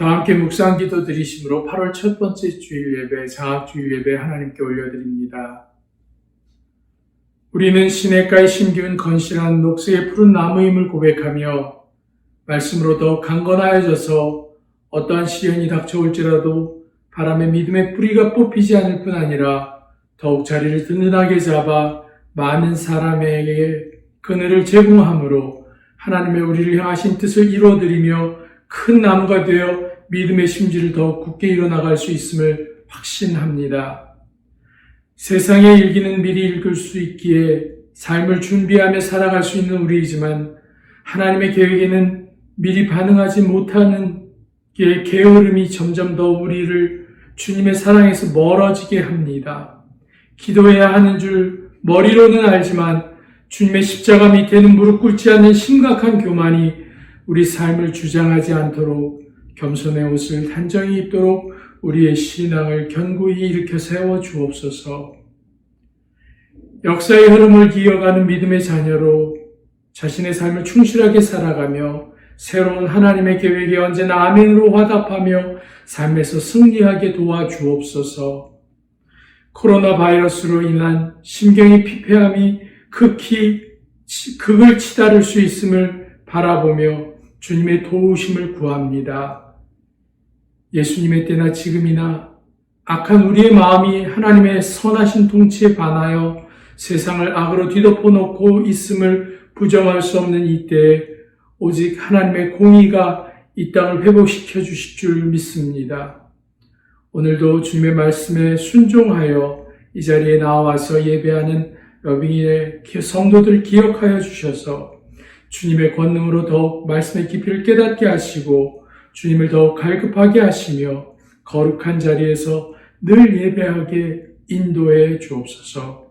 다 함께 묵상 기도 드리심으로 8월 첫 번째 주일 예배, 장학주일 예배 하나님께 올려드립니다. 우리는 시냇가에 심기운 건실한 녹색의 푸른 나무임을 고백하며 말씀으로 더 강건하여져서 어떠한 시련이 닥쳐올지라도 바람에 믿음의 뿌리가 뽑히지 않을 뿐 아니라 더욱 자리를 든든하게 잡아 많은 사람에게 그늘을 제공함으로 하나님의 우리를 향하신 뜻을 이루어드리며 큰 나무가 되어 믿음의 심지를 더욱 굳게 이뤄나갈 수 있음을 확신합니다. 세상의 일기는 미리 읽을 수 있기에 삶을 준비하며 살아갈 수 있는 우리이지만 하나님의 계획에는 미리 반응하지 못하는 게으름이 점점 더 우리를 주님의 사랑에서 멀어지게 합니다. 기도해야 하는 줄 머리로는 알지만 주님의 십자가 밑에는 무릎 꿇지 않는 심각한 교만이 우리 삶을 주장하지 않도록 겸손의 옷을 단정히 입도록 우리의 신앙을 견고히 일으켜 세워 주옵소서. 역사의 흐름을 이어가는 믿음의 자녀로 자신의 삶을 충실하게 살아가며 새로운 하나님의 계획에 언제나 아멘으로 화답하며 삶에서 승리하게 도와주옵소서. 코로나 바이러스로 인한 심경의 피폐함이 극을 치달을 수 있음을 바라보며 주님의 도우심을 구합니다. 예수님의 때나 지금이나 악한 우리의 마음이 하나님의 선하신 통치에 반하여 세상을 악으로 뒤덮어 놓고 있음을 부정할 수 없는 이때에 오직 하나님의 공의가 이 땅을 회복시켜 주실 줄 믿습니다. 오늘도 주님의 말씀에 순종하여 이 자리에 나와서 예배하는 러빙의 성도들 기억하여 주셔서 주님의 권능으로 더욱 말씀의 깊이를 깨닫게 하시고 주님을 더욱 갈급하게 하시며 거룩한 자리에서 늘 예배하게 인도해 주옵소서.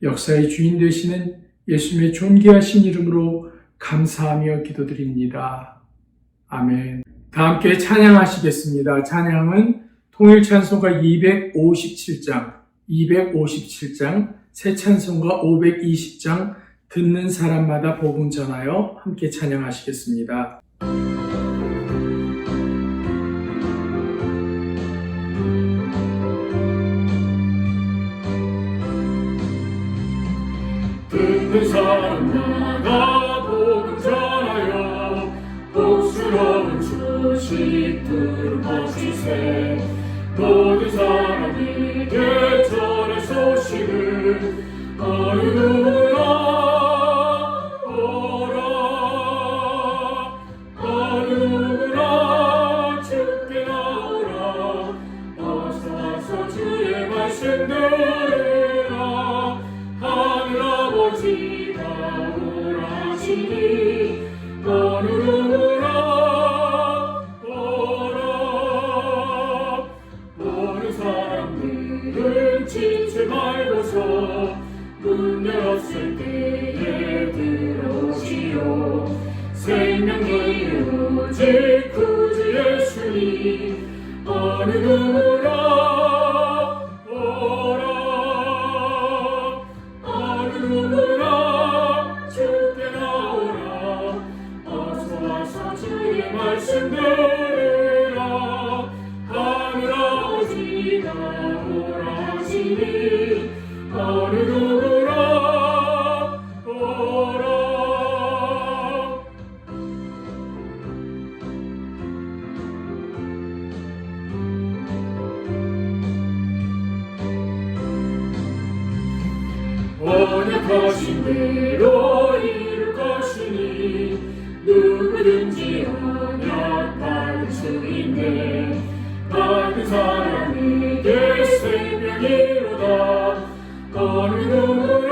역사의 주인 되시는 예수님의 존귀하신 이름으로 감사하며 기도드립니다. 아멘. 다 함께 찬양하시겠습니다. 찬양은 통일찬송가 257장, 새 찬송가 520장, 듣는 사람마다 복음 전하여 함께 찬양하시겠습니다. 듣는 사람마다 복음 전하여 복스러운 주식들을 거치세. 모든 사람에게 전할 소식을 어느 누구나 주께 나오라. 어서 와서 주의 말씀 들으라. 하늘 아버지가 오라시니 어느 누구나 오는 사람들은 지체 말고서 문 열었을 때에 들어오시오. 생명의 오직 구주 예수님 어느 누구나 어느 누구나 주께 나오라. 어서 와서 주의 말씀 들으라. 하늘 아버지가 오라시니 어느 누구나 오라. 언약하신 대로 이룰 것이니 누구든지 언약 받을 수 있네. 받은 사람에게 생명이로다. 어느 누구나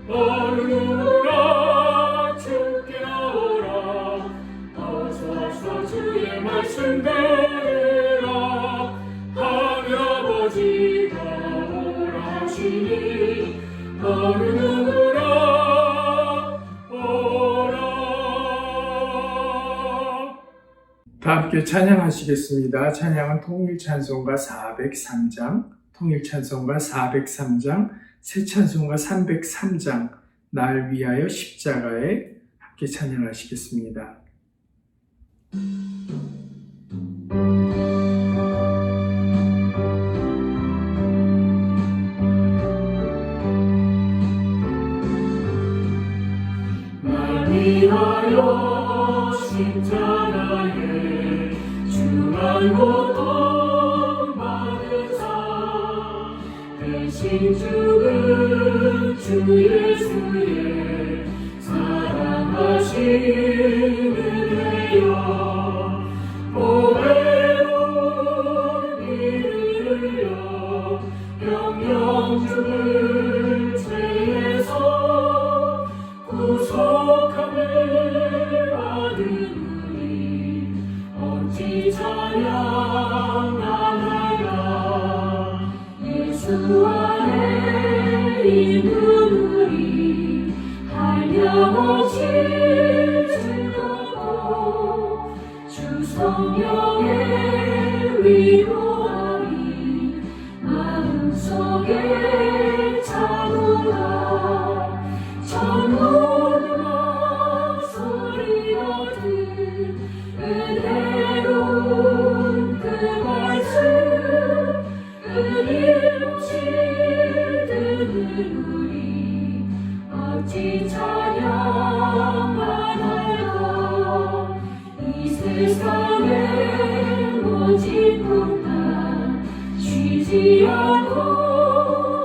어느 누구나 주께 나오라. 어서 와서 주의 말씀 들으라. 하늘 아버지가 오라시니 어느 누구나 다 함께 찬양하시겠습니다. 찬양은 통일찬송가 403장, 새 찬송가 303장, 날 위하여 십자가에 함께 함께 찬양하시겠습니다. 날 위하여 십자가에 중한 고통 받으사 대신 죽은 주 예수의 사랑하신 은혜여 보배로운 이를 흘려 영영 죽을 죄에서 구속함을 받은 우리 어찌 찬양하나이까 예수 안에 있는 우리 한량없이 즐겁고 주 성령의 위로하니 마음속에 차오라 천국음악 소리 같은 은혜로운 그 말씀 끊임없이 듣는 우리 어찌 찬양하나이까 이 세상의 모진 풍파 쉬지 않고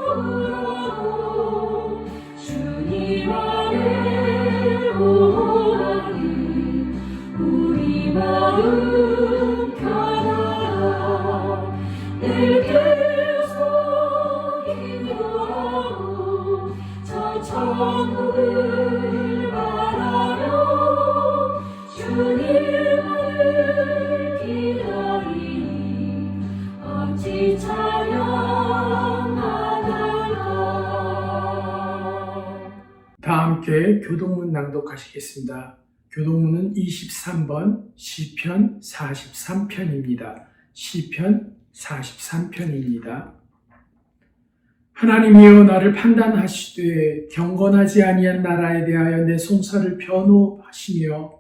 불어도 주님 안에 오하니 우리 마음 편하라 늘 계속 기도하고 저 천국을 바라며 주님을 기다리니 어찌 찬양하나이까. 다 함께 교동문 낭독하시겠습니다. 교동문은 23번 시편 43편입니다. 시편 43편입니다. 하나님이여 나를 판단하시되 경건하지 아니한 나라에 대하여 내 송사를 변호하시며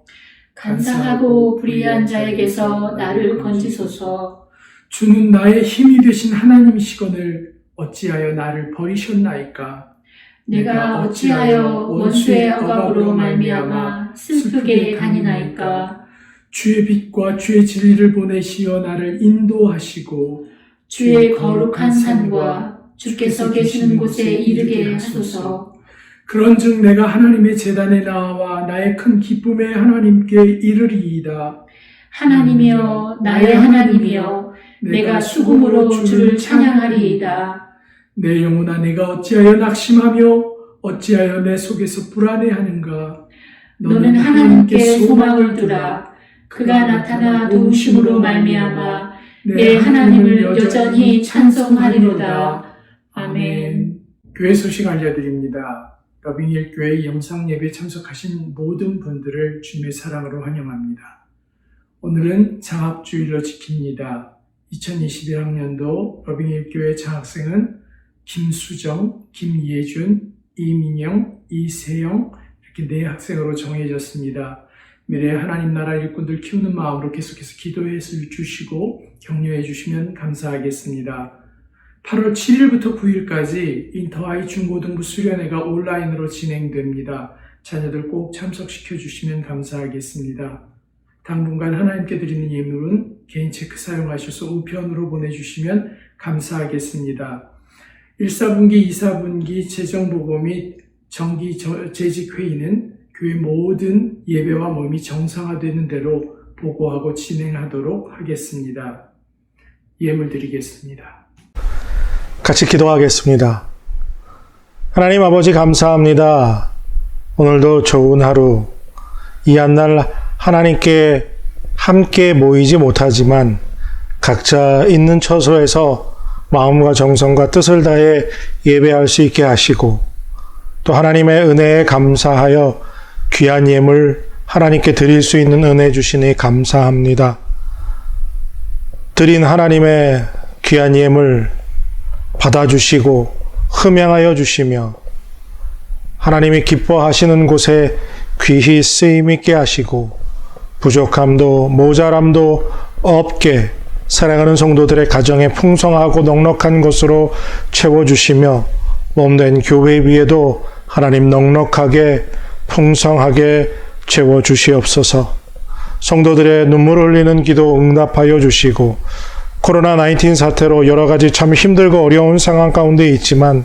간사하고 불의한 자에게서 나를 건지소서. 주는 나의 힘이 되신 하나님이시거늘 어찌하여 나를 버리셨나이까. 내가 어찌하여 원수의 억압으로 말미암아 슬프게 다니나이까. 주의 빛과 주의 진리를 보내시어 나를 인도하시고 주의 거룩한 산과 주께서 계시는 곳에 이르게 하소서. 그런즉 내가 하나님의 제단에 나와 나의 큰 기쁨의 하나님께 이르리이다. 하나님이여 나의 하나님이여 내가 수금으로 주를 찬양하리이다. 내 영혼아 내가 어찌하여 낙심하며 어찌하여 내 속에서 불안해하는가. 너는 하나님께 소망을 두라. 그가 나타나 도우심으로 말미암아 내 하나님을 여전히 찬송하리로다. 아멘. 교회 소식 알려드립니다. 러빙힐 교회 영상 예배 참석하신 모든 분들을 주님의 사랑으로 환영합니다. 오늘은 장학주일로 지킵니다. 2021학년도 러빙힐 교회 장학생은 김수정, 김예준, 이민영, 이세영 이렇게 4학생으로 정해졌습니다. 미래 하나님 나라 일꾼들 키우는 마음으로 계속해서 기도해 주시고 격려해 주시면 감사하겠습니다. 8월 7일부터 9일까지 인터하이 중고등부 수련회가 온라인으로 진행됩니다. 자녀들 꼭 참석시켜 주시면 감사하겠습니다. 당분간 하나님께 드리는 예물은 개인 체크 사용하셔서 우편으로 보내주시면 감사하겠습니다. 1사분기, 2사분기 재정보고 및 정기 재직회의는 교회 모든 예배와 모임이 정상화되는 대로 보고하고 진행하도록 하겠습니다. 예물 드리겠습니다. 같이 기도하겠습니다. 하나님 아버지 감사합니다. 오늘도 좋은 하루, 이 한날 하나님께 함께 모이지 못하지만 각자 있는 처소에서 마음과 정성과 뜻을 다해 예배할 수 있게 하시고 또 하나님의 은혜에 감사하여 귀한 예물 하나님께 드릴 수 있는 은혜 주시니 감사합니다. 드린 하나님의 귀한 예물 받아주시고 흠양하여 주시며 하나님이 기뻐하시는 곳에 귀히 쓰임 있게 하시고 부족함도 모자람도 없게 사랑하는 성도들의 가정에 풍성하고 넉넉한 것으로 채워주시며 몸된 교회 위에도 하나님 넉넉하게 풍성하게 채워주시옵소서. 성도들의 눈물 흘리는 기도 응답하여 주시고 코로나19 사태로 여러 가지 참 힘들고 어려운 상황 가운데 있지만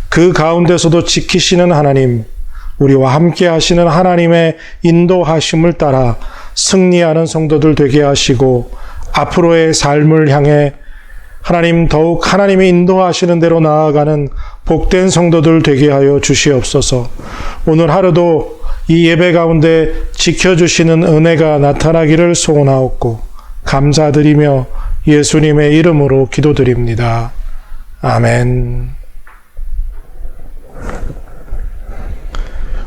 그 가운데서도 지키시는 하나님, 우리와 함께 하시는 하나님의 인도하심을 따라 승리하는 성도들 되게 하시고 앞으로의 삶을 향해 하나님 더욱 하나님이 인도하시는 대로 나아가는 복된 성도들 되게 하여 주시옵소서. 오늘 하루도 이 예배 가운데 지켜주시는 은혜가 나타나기를 소원하옵고 감사드리며 예수님의 이름으로 기도드립니다. 아멘.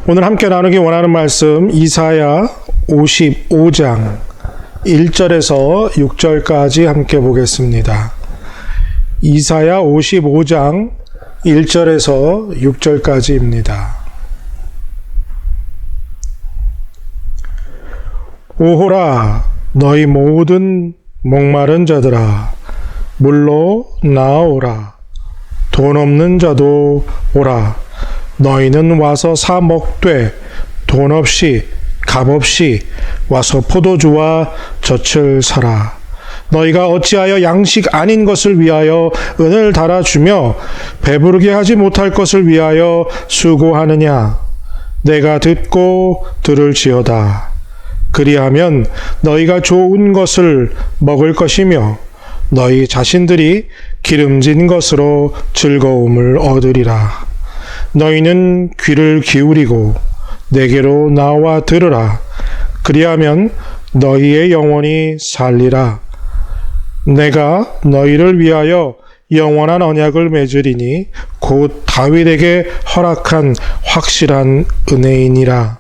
오늘 함께 나누기 원하는 말씀 이사야 55장 1절에서 6절까지 함께 보겠습니다. 이사야 55장 1절에서 6절까지입니다. 오호라 너희 모든 목마른 자들아 물로 나아오라. 돈 없는 자도 오라. 너희는 와서 사 먹되 돈 없이 값 없이 와서 포도주와 젖을 사라. 너희가 어찌하여 양식 아닌 것을 위하여 은을 달아주며 배부르게 하지 못할 것을 위하여 수고하느냐. 내가 듣고 들을지어다. 그리하면 너희가 좋은 것을 먹을 것이며 너희 자신들이 기름진 것으로 즐거움을 얻으리라. 너희는 귀를 기울이고 내게로 나와 들으라. 그리하면 너희의 영혼이 살리라. 내가 너희를 위하여 영원한 언약을 맺으리니 곧 다윗에게 허락한 확실한 은혜이니라.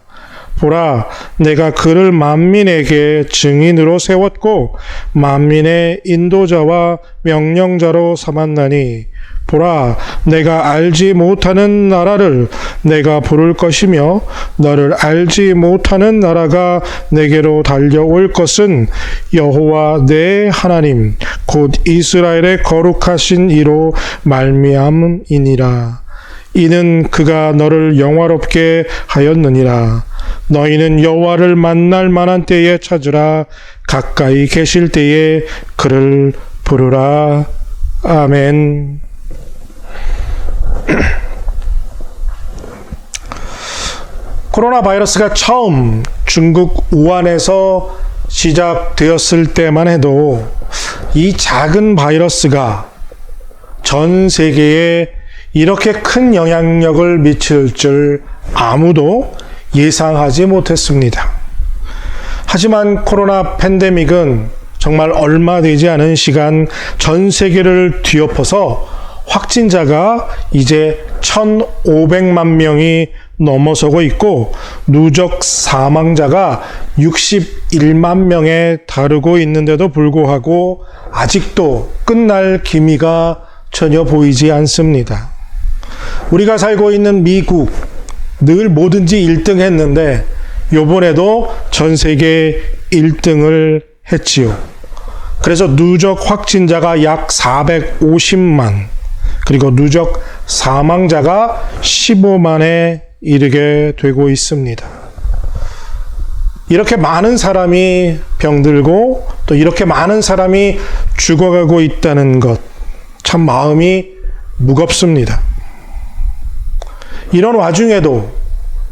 보라, 내가 그를 만민에게 증인으로 세웠고 만민의 인도자와 명령자로 삼았나니 보라, 내가 알지 못하는 나라를 내가 부를 것이며 너를 알지 못하는 나라가 내게로 달려올 것은 여호와 내 하나님 곧 이스라엘의 거룩하신 이로 말미암이니라. 이는 그가 너를 영화롭게 하였느니라. 너희는 여호와를 만날 만한 때에 찾으라. 가까이 계실 때에 그를 부르라. 아멘. 코로나 바이러스가 처음 중국 우한에서 시작되었을 때만 해도 이 작은 바이러스가 전 세계에 이렇게 큰 영향력을 미칠 줄 아무도 예상하지 못했습니다. 하지만 코로나 팬데믹은 정말 얼마 되지 않은 시간 전 세계를 뒤엎어서 확진자가 이제 1,500만 명이 넘어서고 있고 누적 사망자가 61만 명에 다루고 있는데도 불구하고 아직도 끝날 기미가 전혀 보이지 않습니다. 우리가 살고 있는 미국 늘 뭐든지 1등 했는데 요번에도 전 세계 1등을 했지요. 그래서 누적 확진자가 약 450만 그리고 누적 사망자가 15만에 이르게 되고 있습니다. 이렇게 많은 사람이 병들고 또 이렇게 많은 사람이 죽어가고 있다는 것, 참 마음이 무겁습니다. 이런 와중에도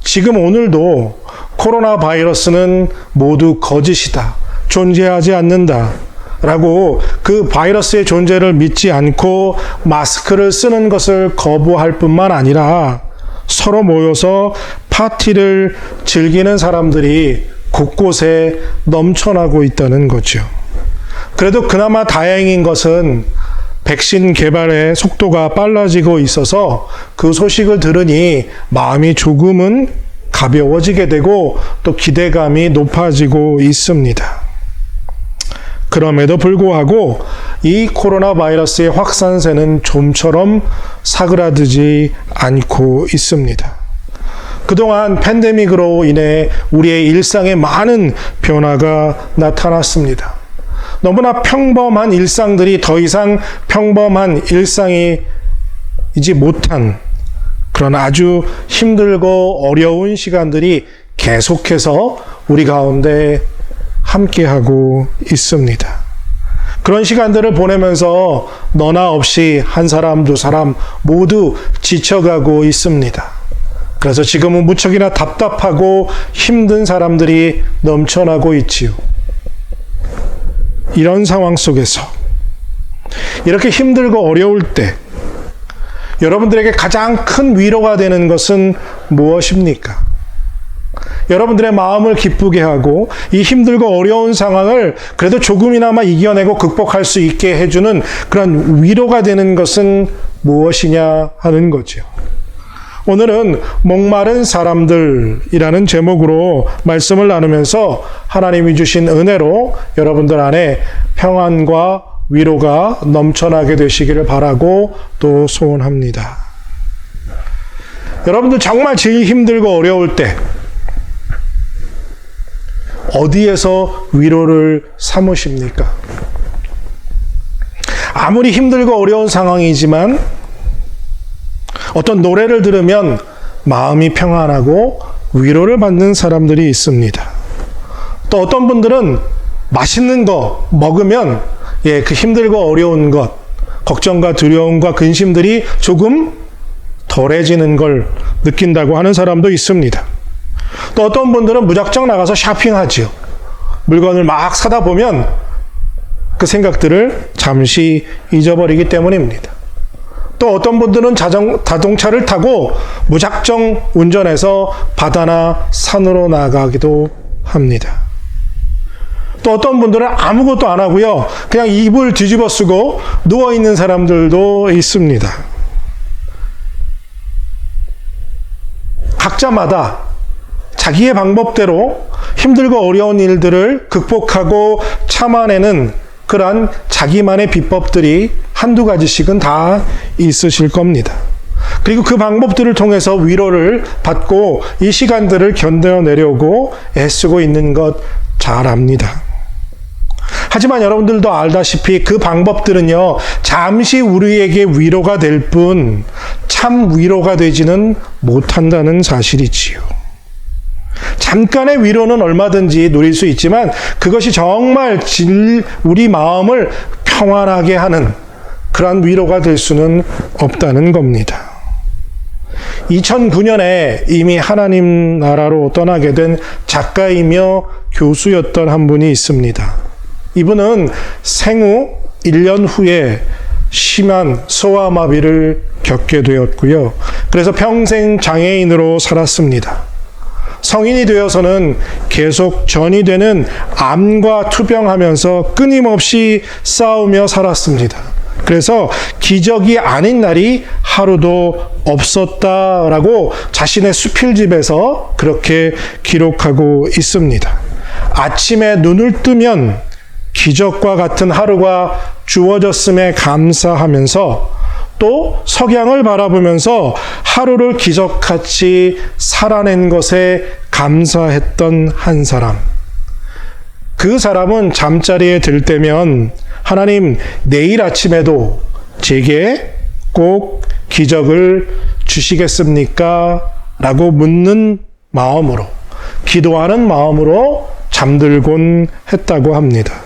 지금 오늘도 코로나 바이러스는 모두 거짓이다, 존재하지 않는다 라고 그 바이러스의 존재를 믿지 않고 마스크를 쓰는 것을 거부할 뿐만 아니라 서로 모여서 파티를 즐기는 사람들이 곳곳에 넘쳐나고 있다는 거죠. 그래도 그나마 다행인 것은 백신 개발의 속도가 빨라지고 있어서 그 소식을 들으니 마음이 조금은 가벼워지게 되고 또 기대감이 높아지고 있습니다. 그럼에도 불구하고 이 코로나 바이러스의 확산세는 좀처럼 사그라들지 않고 있습니다. 그동안 팬데믹으로 인해 우리의 일상에 많은 변화가 나타났습니다. 너무나 평범한 일상들이 더 이상 평범한 일상이지 못한 그런 아주 힘들고 어려운 시간들이 계속해서 우리 가운데 함께하고 있습니다. 그런 시간들을 보내면서 너나 없이 한 사람, 두 사람 모두 지쳐가고 있습니다. 그래서 지금은 무척이나 답답하고 힘든 사람들이 넘쳐나고 있지요. 이런 상황 속에서 이렇게 힘들고 어려울 때 여러분들에게 가장 큰 위로가 되는 것은 무엇입니까? 여러분들의 마음을 기쁘게 하고 이 힘들고 어려운 상황을 그래도 조금이나마 이겨내고 극복할 수 있게 해주는 그런 위로가 되는 것은 무엇이냐 하는 거죠. 오늘은 목마른 사람들이라는 제목으로 말씀을 나누면서 하나님이 주신 은혜로 여러분들 안에 평안과 위로가 넘쳐나게 되시기를 바라고 또 소원합니다. 여러분들 정말 제일 힘들고 어려울 때 어디에서 위로를 삼으십니까? 아무리 힘들고 어려운 상황이지만 어떤 노래를 들으면 마음이 평안하고 위로를 받는 사람들이 있습니다. 또 어떤 분들은 맛있는 거 먹으면 그 힘들고 어려운 것, 걱정과 두려움과 근심들이 조금 덜해지는 걸 느낀다고 하는 사람도 있습니다. 또 어떤 분들은 무작정 나가서 쇼핑하지요. 물건을 막 사다 보면 그 생각들을 잠시 잊어버리기 때문입니다. 또 어떤 분들은 자동차를 타고 무작정 운전해서 바다나 산으로 나가기도 합니다. 또 어떤 분들은 아무것도 안 하고요. 그냥 이불 뒤집어 쓰고 누워있는 사람들도 있습니다. 각자마다 자기의 방법대로 힘들고 어려운 일들을 극복하고 참아내는 그러한 자기만의 비법들이 한두 가지씩은 다 있으실 겁니다. 그리고 그 방법들을 통해서 위로를 받고 이 시간들을 견뎌내려고 애쓰고 있는 것 잘 압니다. 하지만 여러분들도 알다시피 그 방법들은요, 잠시 우리에게 위로가 될 뿐 참 위로가 되지는 못한다는 사실이지요. 잠깐의 위로는 얼마든지 누릴 수 있지만 그것이 정말 우리 마음을 평안하게 하는 그런 위로가 될 수는 없다는 겁니다. 2009년에 이미 하나님 나라로 떠나게 된 작가이며 교수였던 한 분이 있습니다. 이분은 생후 1년 후에 심한 소아마비를 겪게 되었고요. 그래서 평생 장애인으로 살았습니다. 성인이 되어서는 계속 전이되는 암과 투병하면서 끊임없이 싸우며 살았습니다. 그래서 기적이 아닌 날이 하루도 없었다라고 자신의 수필집에서 그렇게 기록하고 있습니다. 아침에 눈을 뜨면 기적과 같은 하루가 주어졌음에 감사하면서 또 석양을 바라보면서 하루를 기적같이 살아낸 것에 감사했던 한 사람. 그 사람은 잠자리에 들 때면 하나님, 내일 아침에도 제게 꼭 기적을 주시겠습니까? 라고 묻는 마음으로, 기도하는 마음으로 잠들곤 했다고 합니다.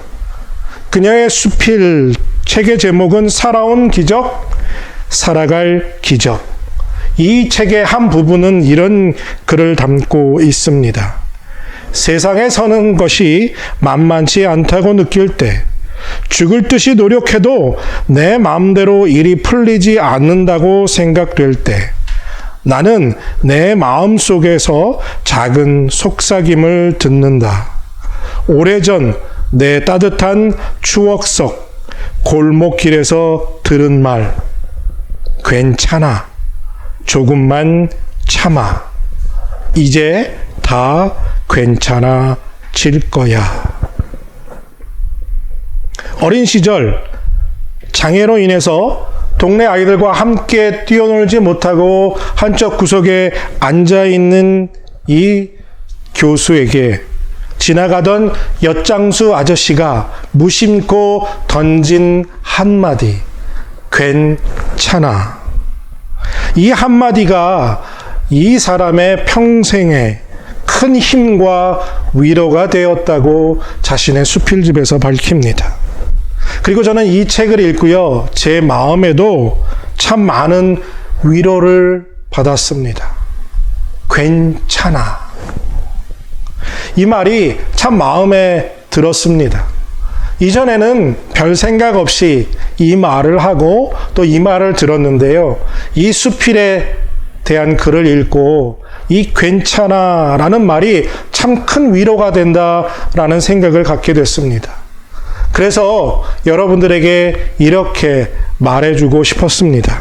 그녀의 수필 책의 제목은 살아온 기적, 살아갈 기적. 이 책의 한 부분은 이런 글을 담고 있습니다. 세상에 서는 것이 만만치 않다고 느낄 때, 죽을 듯이 노력해도 내 마음대로 일이 풀리지 않는다고 생각될 때, 나는 내 마음 속에서 작은 속삭임을 듣는다. 오래전 내 따뜻한 추억 속 골목길에서 들은 말, 괜찮아, 조금만 참아, 이제 다 괜찮아질 거야. 어린 시절 장애로 인해서 동네 아이들과 함께 뛰어놀지 못하고 한쪽 구석에 앉아있는 이 교수에게 지나가던 엿장수 아저씨가 무심코 던진 한마디, 괜찮아. 이 한마디가 이 사람의 평생에 큰 힘과 위로가 되었다고 자신의 수필집에서 밝힙니다. 그리고 저는 이 책을 읽고요, 제 마음에도 참 많은 위로를 받았습니다. 괜찮아. 이 말이 참 마음에 들었습니다. 이전에는 별 생각 없이 이 말을 하고 또 이 말을 들었는데요. 이 수필에 대한 글을 읽고 이 괜찮아 라는 말이 참 큰 위로가 된다라는 생각을 갖게 됐습니다. 그래서 여러분들에게 이렇게 말해주고 싶었습니다.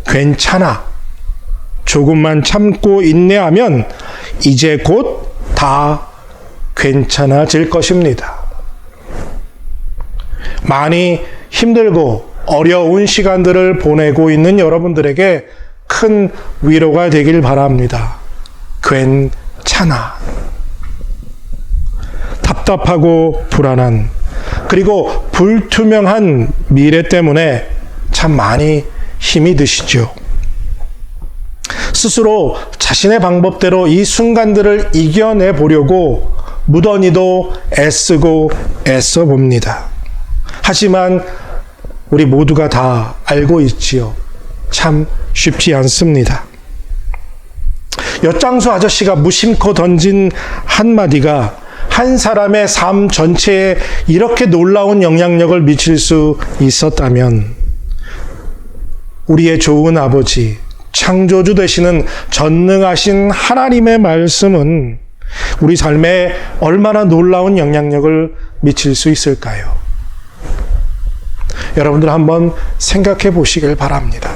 괜찮아. 조금만 참고 인내하면 이제 곧 다 괜찮아질 것입니다. 많이 힘들고 어려운 시간들을 보내고 있는 여러분들에게 큰 위로가 되길 바랍니다. 괜찮아. 답답하고 불안한, 그리고 불투명한 미래 때문에 참 많이 힘이 드시죠. 스스로 자신의 방법대로 이 순간들을 이겨내 보려고 무던히도 애쓰고 애써 봅니다. 하지만 우리 모두가 다 알고 있지요. 참 쉽지 않습니다. 엿장수 아저씨가 무심코 던진 한마디가 한 사람의 삶 전체에 이렇게 놀라운 영향력을 미칠 수 있었다면 우리의 좋은 아버지, 창조주 되시는 전능하신 하나님의 말씀은 우리 삶에 얼마나 놀라운 영향력을 미칠 수 있을까요? 여러분들 한번 생각해 보시길 바랍니다.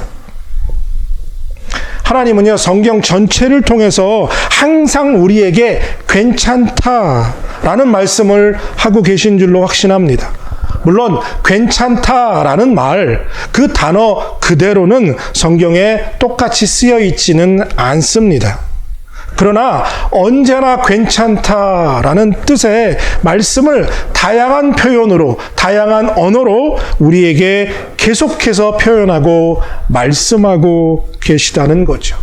하나님은요, 성경 전체를 통해서 항상 우리에게 괜찮다라는 말씀을 하고 계신 줄로 확신합니다. 물론 괜찮다라는 말, 그 단어 그대로는 성경에 똑같이 쓰여 있지는 않습니다. 그러나 언제나 괜찮다라는 뜻의 말씀을 다양한 표현으로, 다양한 언어로 우리에게 계속해서 표현하고 말씀하고 계시다는 거죠.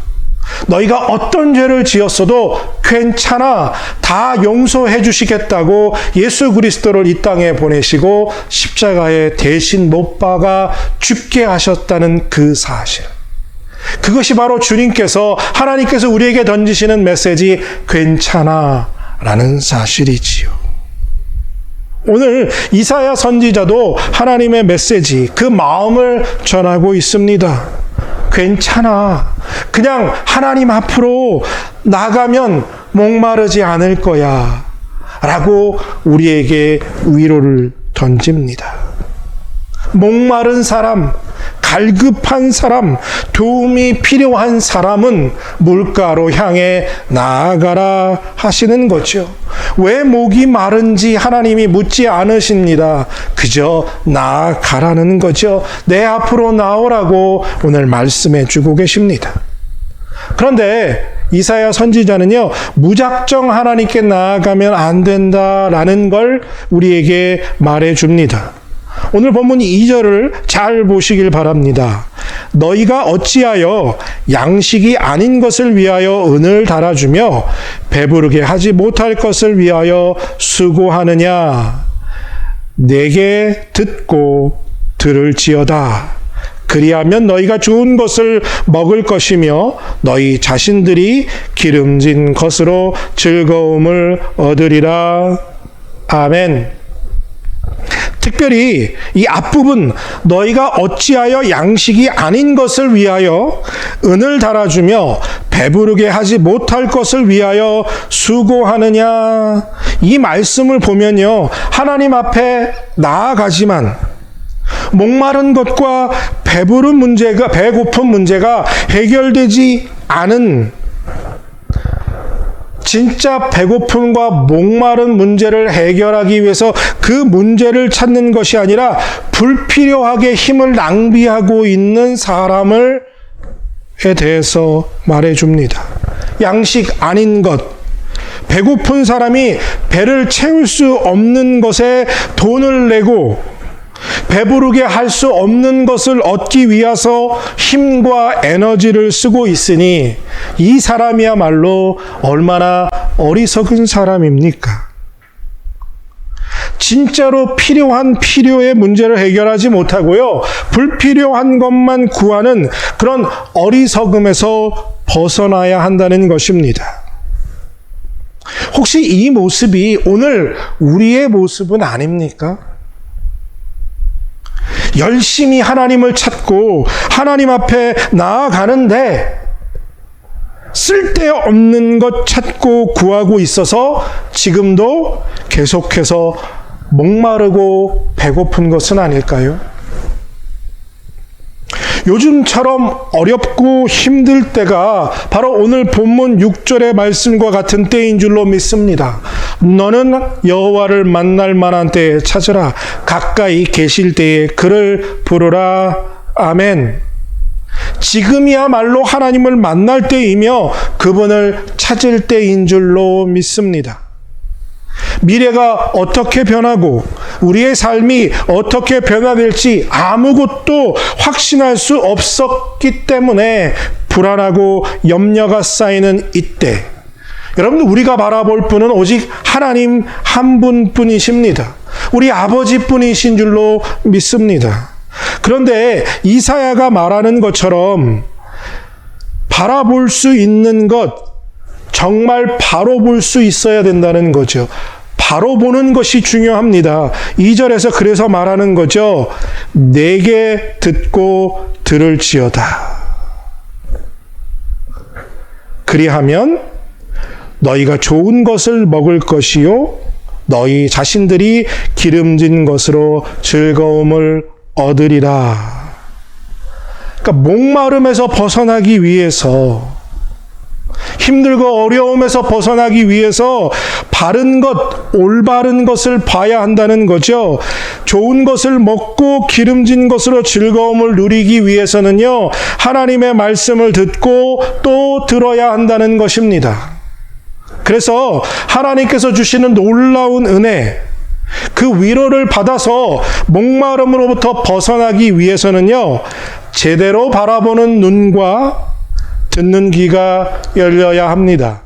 너희가 어떤 죄를 지었어도 괜찮아, 다 용서해 주시겠다고 예수 그리스도를 이 땅에 보내시고 십자가에 대신 못 박아 죽게 하셨다는 그 사실. 그것이 바로 주님께서, 하나님께서 우리에게 던지시는 메시지, 괜찮아 라는 사실이지요. 오늘 이사야 선지자도 하나님의 메시지, 그 마음을 전하고 있습니다. 괜찮아. 그냥 하나님 앞으로 나가면 목마르지 않을 거야 라고 우리에게 위로를 던집니다. 목마른 사람, 갈급한 사람, 도움이 필요한 사람은 물가로 향해 나아가라 하시는 거죠. 왜 목이 마른지 하나님이 묻지 않으십니다. 그저 나아가라는 거죠. 내 앞으로 나오라고 오늘 말씀해 주고 계십니다. 그런데 이사야 선지자는요, 무작정 하나님께 나아가면 안 된다라는 걸 우리에게 말해 줍니다. 오늘 본문 2절을 잘 보시길 바랍니다. 너희가 어찌하여 양식이 아닌 것을 위하여 은을 달아주며 배부르게 하지 못할 것을 위하여 수고하느냐. 내게 듣고 들을지어다. 그리하면 너희가 좋은 것을 먹을 것이며 너희 자신들이 기름진 것으로 즐거움을 얻으리라. 아멘. 특별히 이 앞부분, 너희가 어찌하여 양식이 아닌 것을 위하여 은을 달아주며 배부르게 하지 못할 것을 위하여 수고하느냐. 이 말씀을 보면요, 하나님 앞에 나아가지만 목마른 것과 배부른 문제가, 배고픈 문제가 해결되지 않은 진짜 배고픔과 목마른 문제를 해결하기 위해서 그 문제를 찾는 것이 아니라 불필요하게 힘을 낭비하고 있는 사람에 대해서 말해줍니다. 양식 아닌 것, 배고픈 사람이 배를 채울 수 없는 것에 돈을 내고 배부르게 할 수 없는 것을 얻기 위해서 힘과 에너지를 쓰고 있으니 이 사람이야말로 얼마나 어리석은 사람입니까? 진짜로 필요한 필요의 문제를 해결하지 못하고요. 불필요한 것만 구하는 그런 어리석음에서 벗어나야 한다는 것입니다. 혹시 이 모습이 오늘 우리의 모습은 아닙니까? 열심히 하나님을 찾고 하나님 앞에 나아가는데 쓸데없는 것 찾고 구하고 있어서 지금도 계속해서 목마르고 배고픈 것은 아닐까요? 요즘처럼 어렵고 힘들 때가 바로 오늘 본문 6절의 말씀과 같은 때인 줄로 믿습니다. 너는 여호와를 만날 만한 때에 찾으라. 가까이 계실 때에 그를 부르라. 아멘. 지금이야말로 하나님을 만날 때이며 그분을 찾을 때인 줄로 믿습니다. 미래가 어떻게 변하고 우리의 삶이 어떻게 변화될지 아무것도 확신할 수 없었기 때문에 불안하고 염려가 쌓이는 이때, 여러분들 우리가 바라볼 분은 오직 하나님 한 분뿐이십니다. 우리 아버지뿐이신 줄로 믿습니다. 그런데 이사야가 말하는 것처럼 바라볼 수 있는 것, 정말 바로 볼 수 있어야 된다는 거죠. 바로 보는 것이 중요합니다. 2절에서 그래서 말하는 거죠. 내게 듣고 들을지어다. 그리하면 너희가 좋은 것을 먹을 것이요 너희 자신들이 기름진 것으로 즐거움을 얻으리라. 그러니까 목마름에서 벗어나기 위해서, 힘들고 어려움에서 벗어나기 위해서 바른 것, 올바른 것을 봐야 한다는 거죠. 좋은 것을 먹고 기름진 것으로 즐거움을 누리기 위해서는요, 하나님의 말씀을 듣고 또 들어야 한다는 것입니다. 그래서 하나님께서 주시는 놀라운 은혜, 그 위로를 받아서 목마름으로부터 벗어나기 위해서는요, 제대로 바라보는 눈과 듣는 귀가 열려야 합니다.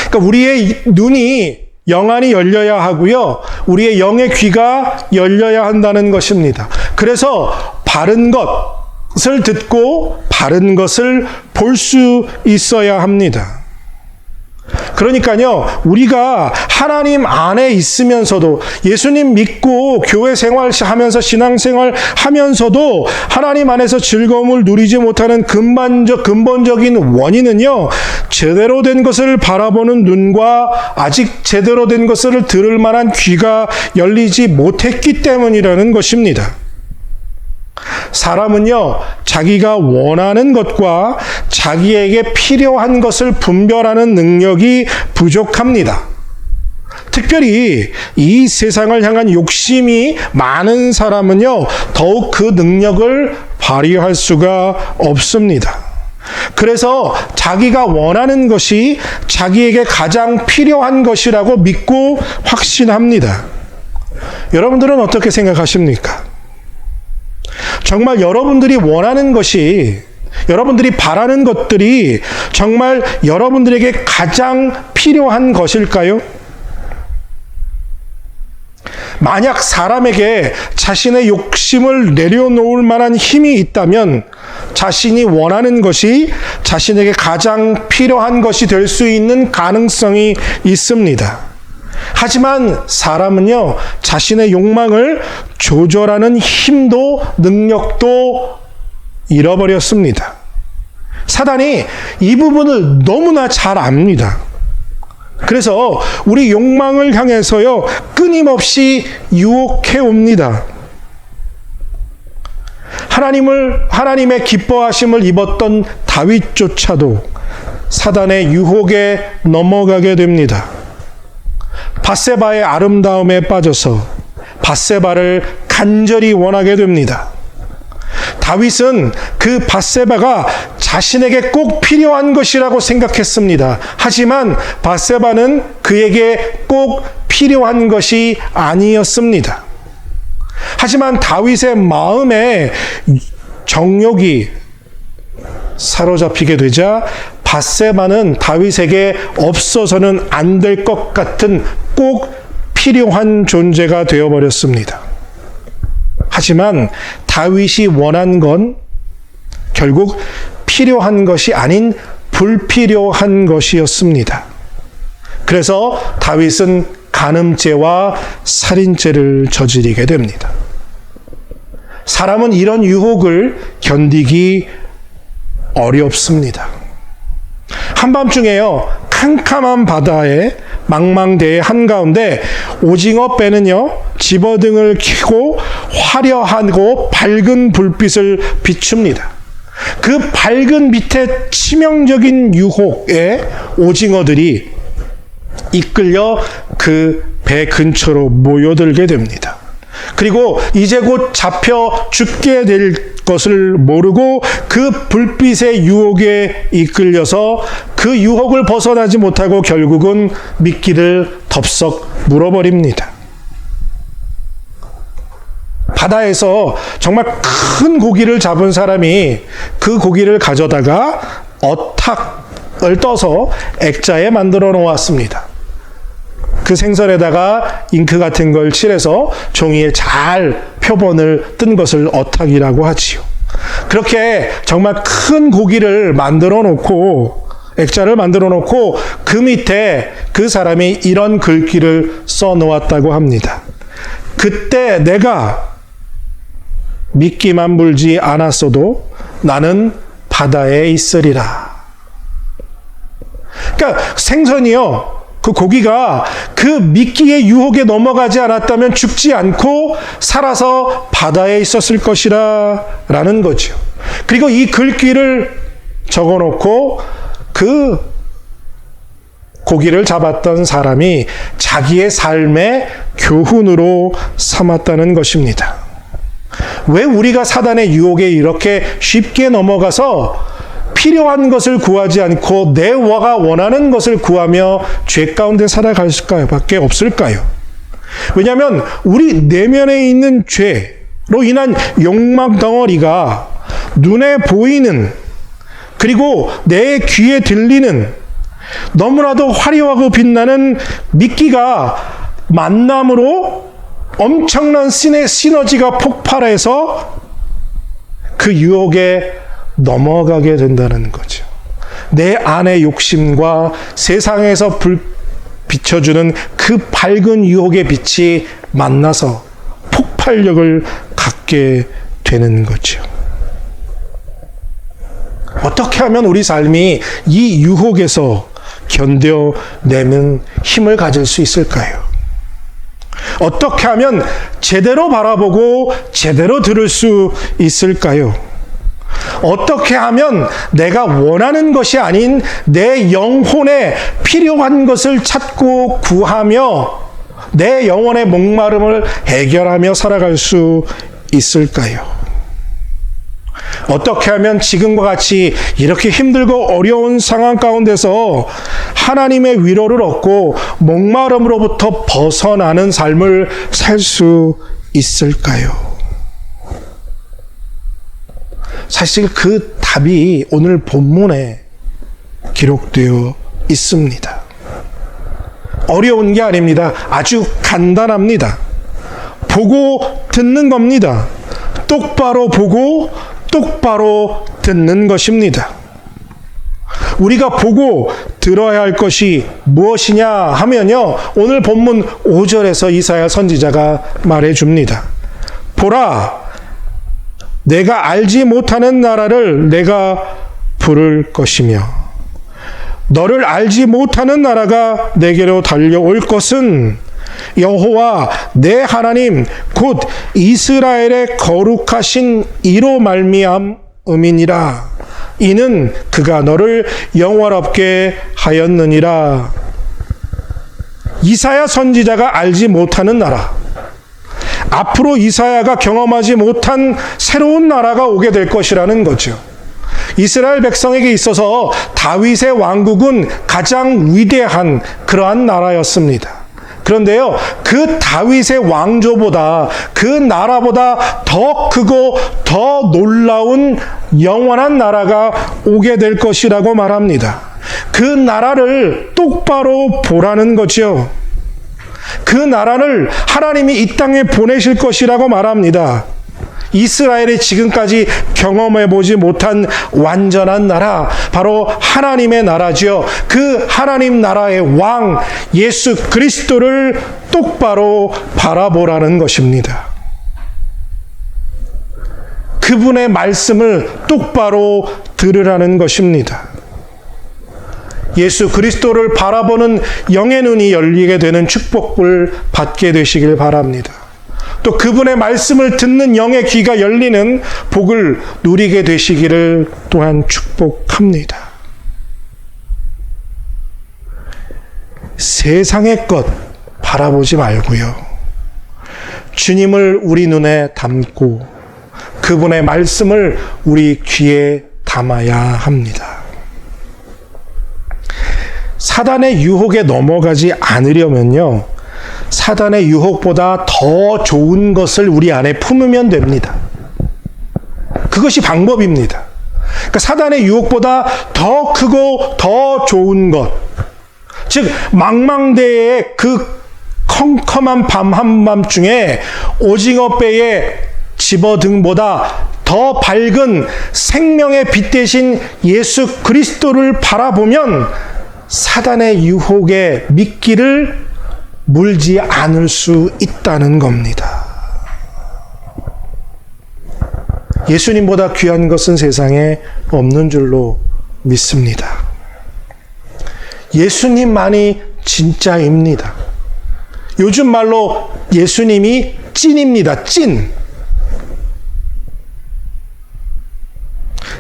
그러니까 우리의 눈이 영안이 열려야 하고요, 우리의 영의 귀가 열려야 한다는 것입니다. 그래서 바른 것을 듣고 바른 것을 볼 수 있어야 합니다. 그러니까요, 우리가 하나님 안에 있으면서도, 예수님 믿고 교회 생활하면서 신앙생활 하면서도 하나님 안에서 즐거움을 누리지 못하는 근본적인 원인은요, 제대로 된 것을 바라보는 눈과 아직 제대로 된 것을 들을 만한 귀가 열리지 못했기 때문이라는 것입니다. 사람은요, 자기가 원하는 것과 자기에게 필요한 것을 분별하는 능력이 부족합니다. 특별히 이 세상을 향한 욕심이 많은 사람은요, 더욱 그 능력을 발휘할 수가 없습니다. 그래서 자기가 원하는 것이 자기에게 가장 필요한 것이라고 믿고 확신합니다. 여러분들은 어떻게 생각하십니까? 정말 여러분들이 원하는 것이, 여러분들이 바라는 것들이 정말 여러분들에게 가장 필요한 것일까요? 만약 사람에게 자신의 욕심을 내려놓을 만한 힘이 있다면 자신이 원하는 것이 자신에게 가장 필요한 것이 될 수 있는 가능성이 있습니다. 하지만 사람은요, 자신의 욕망을 조절하는 힘도 능력도 잃어버렸습니다. 사단이 이 부분을 너무나 잘 압니다. 그래서 우리 욕망을 향해서요, 끊임없이 유혹해 옵니다. 하나님의 기뻐하심을 입었던 다윗조차도 사단의 유혹에 넘어가게 됩니다. 밧세바의 아름다움에 빠져서 밧세바를 간절히 원하게 됩니다. 다윗은 그 밧세바가 자신에게 꼭 필요한 것이라고 생각했습니다. 하지만 밧세바는 그에게 꼭 필요한 것이 아니었습니다. 하지만 다윗의 마음에 정욕이 사로잡히게 되자 밧세바는 다윗에게 없어서는 안 될 것 같은 꼭 필요한 존재가 되어버렸습니다. 하지만 다윗이 원한 건 결국 필요한 것이 아닌 불필요한 것이었습니다. 그래서 다윗은 간음죄와 살인죄를 저지르게 됩니다. 사람은 이런 유혹을 견디기 어렵습니다. 한밤중에요, 캄캄한 바다의 망망대해 한가운데 오징어 배는요, 집어등을 켜고 화려하고 밝은 불빛을 비춥니다. 그 밝은 빛의 치명적인 유혹에 오징어들이 이끌려 그 배 근처로 모여들게 됩니다. 그리고 이제 곧 잡혀 죽게 될 것을 모르고 그 불빛의 유혹에 이끌려서 그 유혹을 벗어나지 못하고 결국은 미끼를 덥석 물어버립니다. 바다에서 정말 큰 고기를 잡은 사람이 그 고기를 가져다가 어탁을 떠서 액자에 만들어 놓았습니다. 그 생선에다가 잉크 같은 걸 칠해서 종이에 잘 표본을 뜬 것을 어탁이라고 하지요. 그렇게 정말 큰 고기를 만들어 놓고 액자를 만들어 놓고 그 밑에 그 사람이 이런 글귀를 써 놓았다고 합니다. 그때 내가 미끼만 물지 않았어도 나는 바다에 있으리라. 그러니까 생선이요, 그 고기가 그 미끼의 유혹에 넘어가지 않았다면 죽지 않고 살아서 바다에 있었을 것이라 라는 거죠. 그리고 이 글귀를 적어놓고 그 고기를 잡았던 사람이 자기의 삶의 교훈으로 삼았다는 것입니다. 왜 우리가 사단의 유혹에 이렇게 쉽게 넘어가서 필요한 것을 구하지 않고 내가 원하는 것을 구하며 죄 가운데 살아갈 수밖에 없을까요? 왜냐하면 우리 내면에 있는 죄로 인한 욕망 덩어리가 눈에 보이는, 그리고 내 귀에 들리는 너무나도 화려하고 빛나는 미끼가 만남으로 엄청난 시너지가 폭발해서 그 유혹에 넘어가게 된다는 거죠. 내 안의 욕심과 세상에서 비춰주는 그 밝은 유혹의 빛이 만나서 폭발력을 갖게 되는 거죠. 어떻게 하면 우리 삶이 이 유혹에서 견뎌내는 힘을 가질 수 있을까요? 어떻게 하면 제대로 바라보고 제대로 들을 수 있을까요? 어떻게 하면 내가 원하는 것이 아닌 내 영혼에 필요한 것을 찾고 구하며 내 영혼의 목마름을 해결하며 살아갈 수 있을까요? 어떻게 하면 지금과 같이 이렇게 힘들고 어려운 상황 가운데서 하나님의 위로를 얻고 목마름으로부터 벗어나는 삶을 살 수 있을까요? 사실 그 답이 오늘 본문에 기록되어 있습니다. 어려운 게 아닙니다. 아주 간단합니다. 보고 듣는 겁니다. 똑바로 보고 똑바로 듣는 것입니다. 우리가 보고 들어야 할 것이 무엇이냐 하면요, 오늘 본문 5절에서 이사야 선지자가 말해줍니다. 보라, 내가 알지 못하는 나라를 내가 부를 것이며 너를 알지 못하는 나라가 내게로 달려올 것은 여호와 내 하나님 곧 이스라엘의 거룩하신 이로 말미암음이니라. 이는 그가 너를 영화롭게 하였느니라. 이사야 선지자가 알지 못하는 나라, 앞으로 이사야가 경험하지 못한 새로운 나라가 오게 될 것이라는 거죠. 이스라엘 백성에게 있어서 다윗의 왕국은 가장 위대한 그러한 나라였습니다. 그런데요, 그 다윗의 왕조보다, 그 나라보다 더 크고 더 놀라운 영원한 나라가 오게 될 것이라고 말합니다. 그 나라를 똑바로 보라는 거죠. 그 나라를 하나님이 이 땅에 보내실 것이라고 말합니다. 이스라엘이 지금까지 경험해보지 못한 완전한 나라, 바로 하나님의 나라죠. 그 하나님 나라의 왕 예수 그리스도를 똑바로 바라보라는 것입니다. 그분의 말씀을 똑바로 들으라는 것입니다. 예수 그리스도를 바라보는 영의 눈이 열리게 되는 축복을 받게 되시길 바랍니다. 또 그분의 말씀을 듣는 영의 귀가 열리는 복을 누리게 되시기를 또한 축복합니다. 세상의 것 바라보지 말고요, 주님을 우리 눈에 담고 그분의 말씀을 우리 귀에 담아야 합니다. 사단의 유혹에 넘어가지 않으려면요, 사단의 유혹보다 더 좋은 것을 우리 안에 품으면 됩니다. 그것이 방법입니다. 그러니까 사단의 유혹보다 더 크고 더 좋은 것, 즉 망망대해의 그 컴컴한 밤 한밤중에 오징어 배의 집어등보다 더 밝은 생명의 빛 대신 예수 그리스도를 바라보면 사단의 유혹에 미끼를 물지 않을 수 있다는 겁니다. 예수님보다 귀한 것은 세상에 없는 줄로 믿습니다. 예수님만이 진짜입니다. 요즘 말로 예수님이 찐입니다. 찐.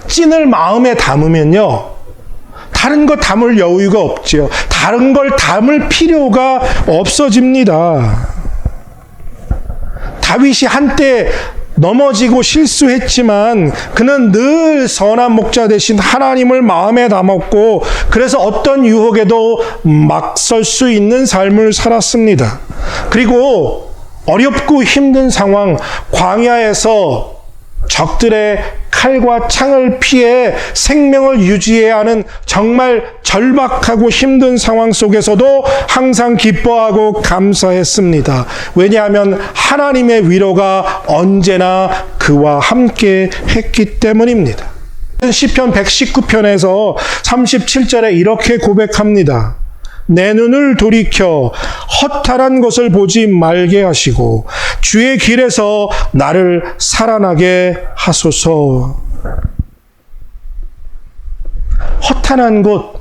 찐을 마음에 담으면요, 다른 거 담을 여유가 없지요. 다른 걸 담을 필요가 없어집니다. 다윗이 한때 넘어지고 실수했지만 그는 늘 선한 목자 대신 하나님을 마음에 담았고, 그래서 어떤 유혹에도 막설 수 있는 삶을 살았습니다. 그리고 어렵고 힘든 상황, 광야에서 적들의 칼과 창을 피해 생명을 유지해야 하는 정말 절박하고 힘든 상황 속에서도 항상 기뻐하고 감사했습니다. 왜냐하면 하나님의 위로가 언제나 그와 함께 했기 때문입니다. 시편 119편에서 37절에 이렇게 고백합니다. 내 눈을 돌이켜 허탈한 것을 보지 말게 하시고 주의 길에서 나를 살아나게 하소서. 허탄한 곳,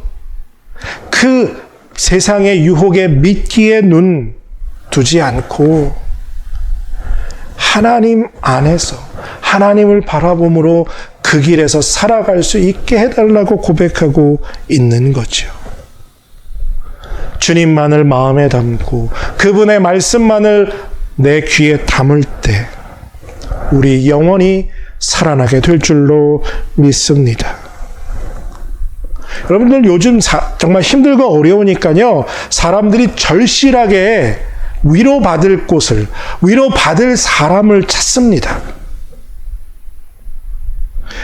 그 세상의 유혹에 미끼에 눈 두지 않고 하나님 안에서 하나님을 바라봄으로 그 길에서 살아갈 수 있게 해달라고 고백하고 있는 거죠. 주님만을 마음에 담고 그분의 말씀만을 내 귀에 담을 때 우리 영원히 살아나게 될 줄로 믿습니다. 여러분들 요즘 정말 힘들고 어려우니까요, 사람들이 절실하게 위로받을 곳을, 위로받을 사람을 찾습니다.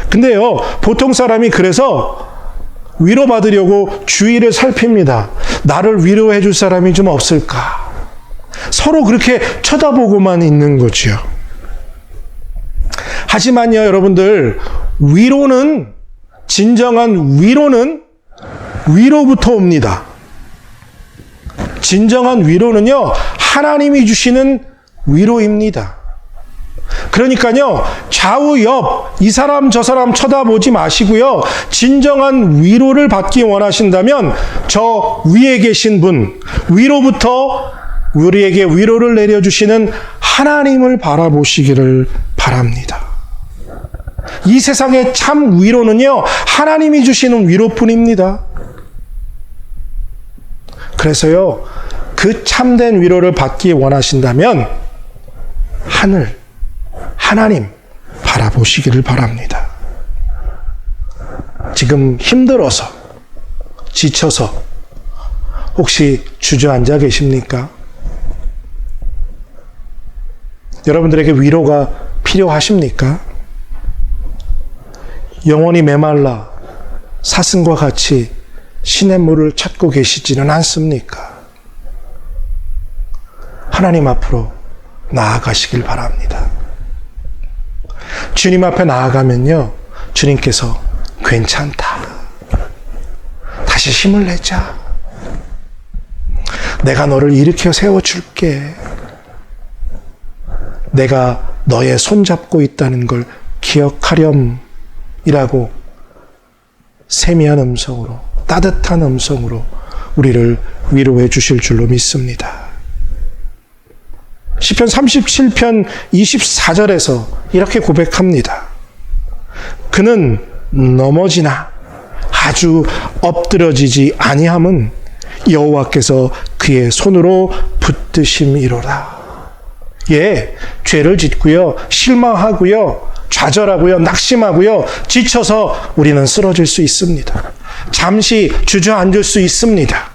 근데요, 보통 사람이 그래서 위로받으려고 주위를 살핍니다. 나를 위로해 줄 사람이 좀 없을까? 서로 그렇게 쳐다보고만 있는 거죠. 하지만요, 여러분들, 위로는, 진정한 위로는 위로부터 옵니다. 진정한 위로는요, 하나님이 주시는 위로입니다. 그러니까요, 좌우 옆, 이 사람 저 사람 쳐다보지 마시고요, 진정한 위로를 받기 원하신다면 저 위에 계신 분, 위로부터 우리에게 위로를 내려주시는 하나님을 바라보시기를 바랍니다. 이 세상의 참 위로는요, 하나님이 주시는 위로뿐입니다. 그래서요, 그 참된 위로를 받기 원하신다면 하늘, 하나님 바라보시기를 바랍니다. 지금 힘들어서, 지쳐서 혹시 주저앉아 계십니까? 여러분들에게 위로가 필요하십니까? 영혼이 메말라 사슴과 같이 시냇물을 찾고 계시지는 않습니까? 하나님 앞으로 나아가시길 바랍니다. 주님 앞에 나아가면요, 주님께서 괜찮다. 다시 힘을 내자. 내가 너를 일으켜 세워줄게. 내가 너의 손잡고 있다는 걸 기억하렴. 이라고 세미한 음성으로, 따뜻한 음성으로 우리를 위로해 주실 줄로 믿습니다. 시편 37편 24절에서 이렇게 고백합니다. 그는 넘어지나 아주 엎드러지지 아니함은 여호와께서 그의 손으로 붙드심이로라. 예, 죄를 짓고요, 실망하고요, 좌절하고요, 낙심하고요, 지쳐서 우리는 쓰러질 수 있습니다. 잠시 주저앉을 수 있습니다.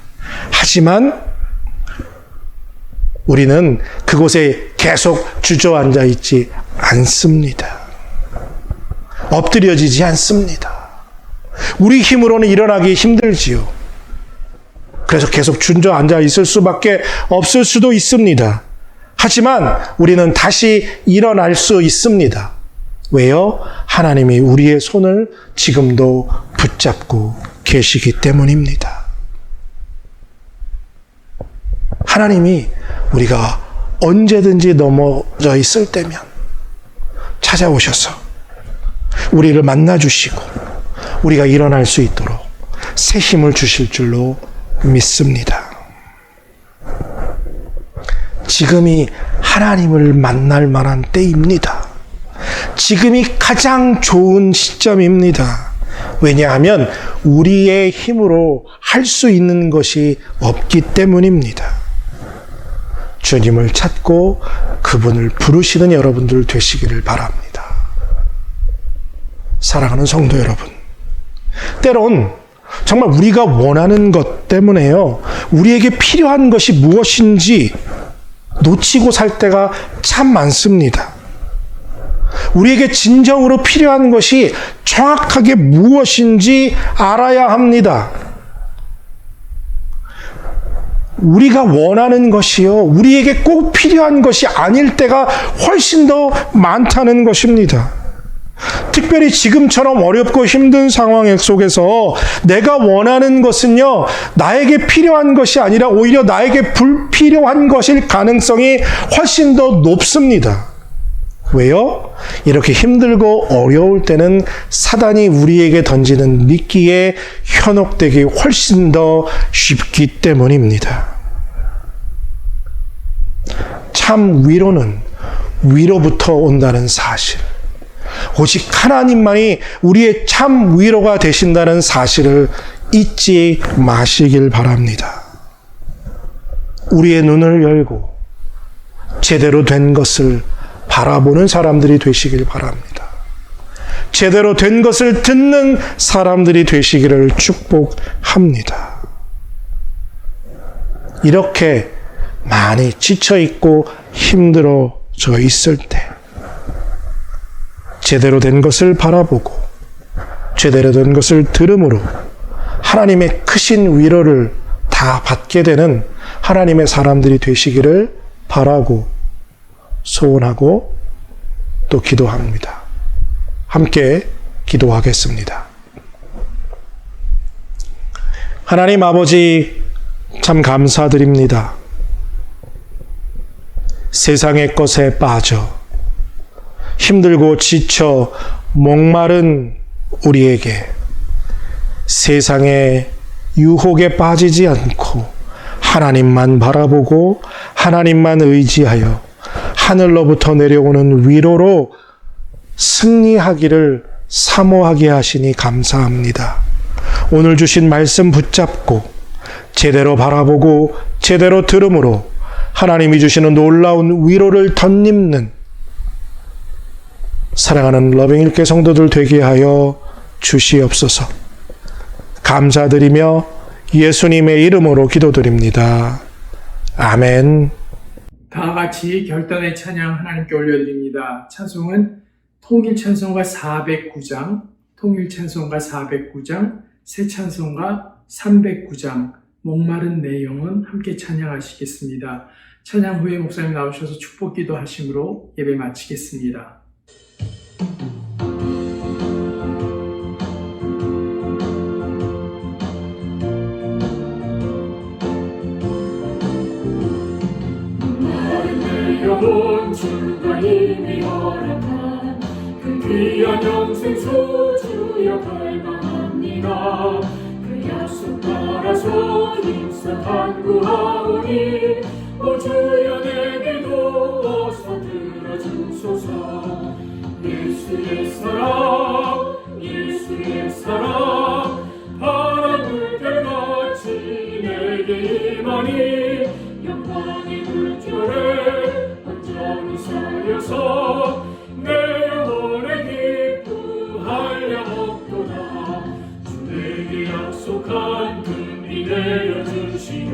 하지만 우리는 그곳에 계속 주저앉아 있지 않습니다. 엎드려지지 않습니다. 우리 힘으로는 일어나기 힘들지요. 그래서 계속 주저앉아 있을 수밖에 없을 수도 있습니다. 하지만 우리는 다시 일어날 수 있습니다. 왜요? 하나님이 우리의 손을 지금도 붙잡고 계시기 때문입니다. 하나님이 우리가 언제든지 넘어져 있을 때면 찾아오셔서 우리를 만나주시고 우리가 일어날 수 있도록 새 힘을 주실 줄로 믿습니다. 지금이 하나님을 만날 만한 때입니다. 지금이 가장 좋은 시점입니다. 왜냐하면 우리의 힘으로 할 수 있는 것이 없기 때문입니다. 주님을 찾고 그분을 부르시는 여러분들 되시기를 바랍니다. 사랑하는 성도 여러분, 때론 정말 우리가 원하는 것 때문에요, 우리에게 필요한 것이 무엇인지 놓치고 살 때가 참 많습니다. 우리에게 진정으로 필요한 것이 정확하게 무엇인지 알아야 합니다. 우리가 원하는 것이요, 우리에게 꼭 필요한 것이 아닐 때가 훨씬 더 많다는 것입니다. 특별히 지금처럼 어렵고 힘든 상황 속에서 내가 원하는 것은요, 나에게 필요한 것이 아니라 오히려 나에게 불필요한 것일 가능성이 훨씬 더 높습니다. 왜요? 이렇게 힘들고 어려울 때는 사단이 우리에게 던지는 미끼에 현혹되기 훨씬 더 쉽기 때문입니다. 참 위로는 위로부터 온다는 사실, 오직 하나님만이 우리의 참 위로가 되신다는 사실을 잊지 마시길 바랍니다. 우리의 눈을 열고 제대로 된 것을 바라보는 사람들이 되시길 바랍니다. 제대로 된 것을 듣는 사람들이 되시기를 축복합니다. 이렇게 많이 지쳐있고 힘들어져 있을 때 제대로 된 것을 바라보고 제대로 된 것을 들음으로 하나님의 크신 위로를 다 받게 되는 하나님의 사람들이 되시기를 바라고 소원하고 또 기도합니다. 함께 기도하겠습니다. 하나님 아버지, 참 감사드립니다. 세상의 것에 빠져 힘들고 지쳐 목마른 우리에게 세상의 유혹에 빠지지 않고 하나님만 바라보고 하나님만 의지하여 하늘로부터 내려오는 위로로 승리하기를 사모하게 하시니 감사합니다. 오늘 주신 말씀 붙잡고 제대로 바라보고 제대로 들음으로 하나님이 주시는 놀라운 위로를 덧입는 사랑하는 러빙일개 성도들 되게 하여 주시옵소서. 감사드리며 예수님의 이름으로 기도드립니다. 아멘. 다 같이 결단의 찬양 하나님께 올려드립니다. 찬송은 통일찬송가 409장, 통일찬송가 409장, 새찬송가 309장, 목마른 내 영혼 함께 찬양하시겠습니다. 찬양 후에 목사님 나오셔서 축복기도 하심으로 예배 마치겠습니다. 영혼 주가 이미 허락한 그 귀한 영생 소주여 갈망합니다. 그 약속 따라서 힘써 간구하오니 오 주여 내게도 어서 들어주소서. 예수의 사랑 예수의 사랑 바람을 들같이 내게 임하니 영광의 물결에 온전히 쌓여서 내 영혼에 기쁘하려 없도다. 주 내게 약속한 금이 내려주시려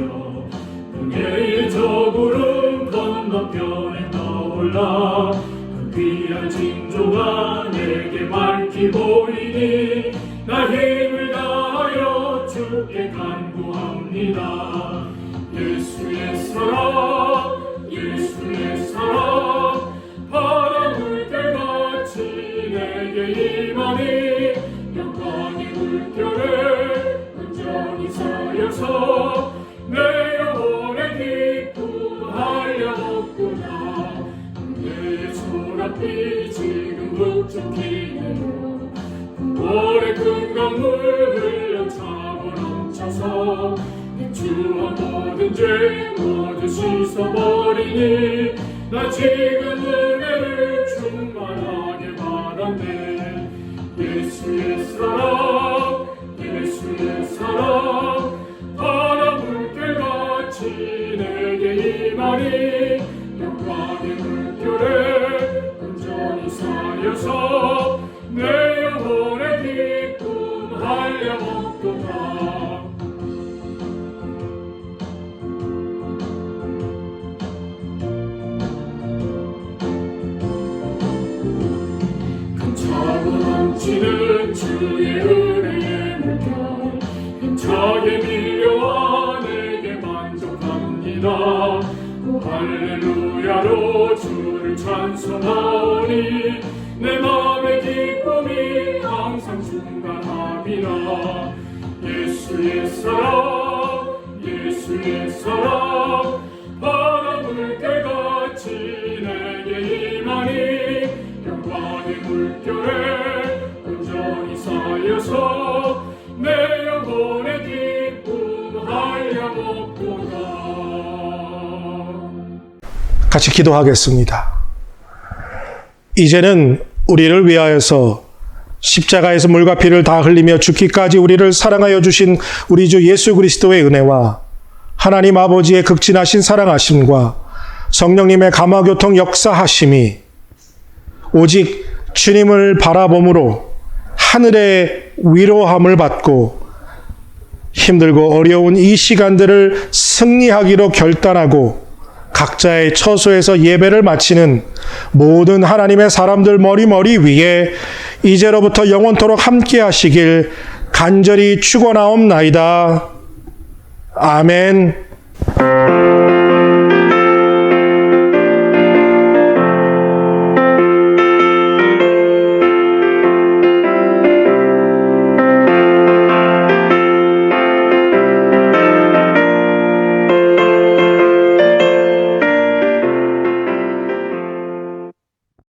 은혜의 저 구름 건너편에 떠올라 그 귀한 징조가 내게 밝히 보이니 나 힘을 다하여 주께 간구합니다. 예수의 사랑 예수의 사랑 바람을 때같이 내게 임하니 영광의 물결에 온전히 쌓여서 내 영혼에 기쁘하려 없구나. 내 소란빛 지금 북적이네요. 9월의 큰 강물 흘려 차고 넘쳐서 내 추억 모든 죄 모두 씻어버리니 나 지금 은혜를 충만하게 받았네. 예수의 사랑 예수의 사랑 바람 물결같이 내게 임하니 영광의 물결에 온전히 쌓여서 내 영혼에 기쁨하려 없도다. 차고 넘치는 주의 은혜의 물결 힘차게 밀려와 내게 만족합니다. 오 할렐루야로 주를 찬송하오니 내 마음의 기쁨이 항상 충만함이라. 예수의 사랑 예수의 사랑 바람 물결같이 내게 임하니 영광의 물결에 온전히 쌓여서 내 영혼에 기쁨하려 없도다. 같이 기도하겠습니다. 이제는 우리를 위하여서 십자가에서 물과 피를 다 흘리며 죽기까지 우리를 사랑하여 주신 우리 주 예수 그리스도의 은혜와 하나님 아버지의 극진하신 사랑하심과 성령님의 감화교통 역사하심이 오직 주님을 바라봄으로 하늘의 위로함을 받고 힘들고 어려운 이 시간들을 승리하기로 결단하고 각자의 처소에서 예배를 마치는 모든 하나님의 사람들 머리 위에 이제로부터 영원토록 함께 하시길 간절히 축원하옵나이다. 아멘.